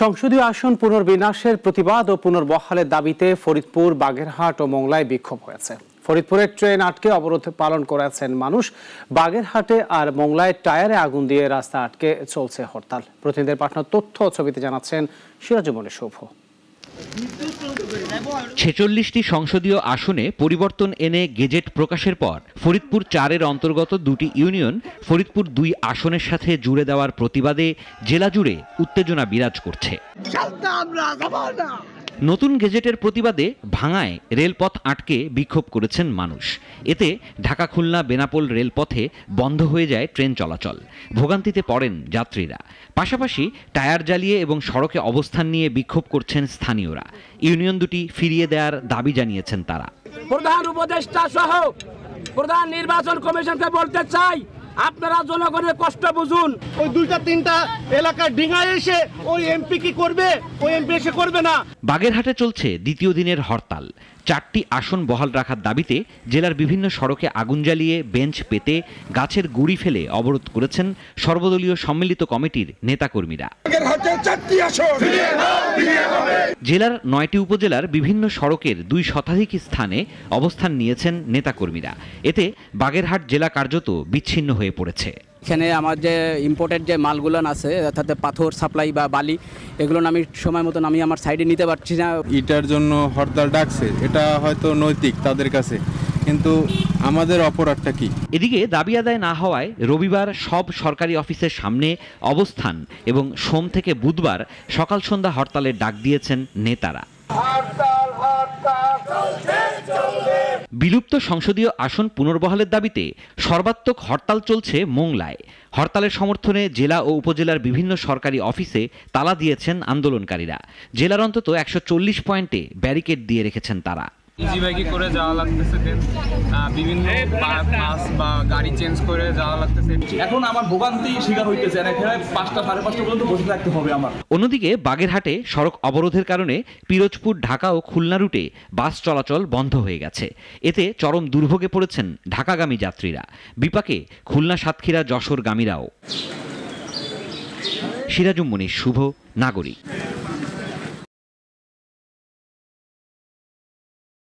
সংসদীয় আসন পুনর্বিন্যাসের প্রতিবাদ ও পুনর্বহালের দাবিতে ফরিদপুর, বাগেরহাট ও মোংলায় বিক্ষোভ হয়েছে। ফরিদপুরের ট্রেন আটকে অবরোধ পালন করেছেন মানুষ। বাগেরহাটে আর মোংলায় টায়ারে আগুন দিয়ে রাস্তা আটকে চলছে হরতাল। প্রতিনিধিদের পাঠানো তথ্য ও ছবিতে জানাচ্ছেন সিরাজুমনি শুভ। ৪৬টি সংসদীয় আসনে পরিবর্তন এনে গেজেট প্রকাশের পর ফরিদপুর ৪-এর অন্তর্গত দুটি ইউনিয়ন ফরিদপুর ২ আসনের সাথে জুড়ে দেওয়ার প্রতিবাদে জেলা জুড়ে উত্তেজনা বিরাজ করছে। নতুন গেজেটের প্রতিবাদে ভাঙায় রেলপথ আটকে বিক্ষোভ করেছেন মানুষ। এতে ঢাকা খুলনা বেনাপোল রেলপথে বন্ধ হয়ে যায় ট্রেন চলাচল। ভোগান্তিতে পড়েন যাত্রীরা। পাশাপাশি টায়ার জ্বালিয়ে এবং সড়কে অবস্থান নিয়ে বিক্ষোভ করছেন স্থানীয়রা। ইউনিয়ন দুটি ফিরিয়ে দেওয়ার দাবি জানিয়েছেন তারা। প্রধান উপদেষ্টা সহ প্রধান নির্বাচন কমিশনকে বলতে চাই, আপনারা জনগণের কষ্ট বুঝুন। ওই ২-৩টা এলাকার ডিঙায় এসে ওই এমপি কি করবে? ওই এমপি এসে করবে না। বাগেরহাটে চলছে দ্বিতীয় দিনের হরতাল। ৪টি আসন বহাল রাখার দাবিতে জেলার বিভিন্ন সড়কে আগুন জ্বালিয়ে বেঞ্চ পেতে গাছের গুঁড়ি ফেলে অবরোধ করেছেন সর্বদলীয় সম্মিলিত কমিটির নেতাকর্মীরা। জেলার ৯টি উপজেলার বিভিন্ন সড়কের ২ শতাধিক স্থানে অবস্থান নিয়েছেন নেতাকর্মীরা। এতে বাগেরহাট জেলা কার্যত বিচ্ছিন্ন হয়ে পড়েছে। এখানে আমার যে ইম্পোর্টেড যে মালগুলো আছে, অর্থাৎ পাথর সাপ্লাই বা বালি, এগুলো আমি সময় মতন আমি আমার সাইডে নিতে পারছি না। এটার জন্য হরতাল ডাকছে, এটা হয়তো নৈতিক তাদের কাছে, কিন্তু আমাদের অপরাধটা কি? এদিকে দাবি আদায় না হওয়ায় রবিবার সব সরকারি অফিসের সামনে অবস্থান এবং সোম থেকে বুধবার সকাল সন্ধ্যা হরতালের ডাক দিয়েছেন নেতারা। বিলুপ্ত সংসদীয় আসন পুনর্বহালের দাবিতে সর্বাত্মক হরতাল চলছে মোংলায়। হরতালের সমর্থনে জেলা ও উপজেলার বিভিন্ন সরকারি অফিসে তালা দিয়েছেন আন্দোলনকারীরা। জেলার অন্তত ১৪০ পয়েন্টে ব্যারিকেড দিয়ে রেখেছেন তারা। ইজি বাইকে করে যাওয়া লাগতেছে, বিভিন্ন বাস বা গাড়ি চেঞ্জ করে যাওয়া লাগতেছে। এখন আমার ভোগান্তি শিকার হইতেছে, এখানে ৫টা ৫:৩০ পর্যন্ত বসে থাকতে হবে আমার। অন্যদিকে বাগেরহাটে সড়ক অবরোধের কারণে পিরোজপুর, ঢাকা ও খুলনা রুটে বাস চলাচল বন্ধ হয়ে গেছে। এতে চরম দুর্ভোগে পড়েছেন ঢাকাগামী যাত্রীরা। বিপাকে খুলনা, সাতক্ষীরা, যশোরগামীরাও। সিরাজুমনি শুভ, নাগরিক।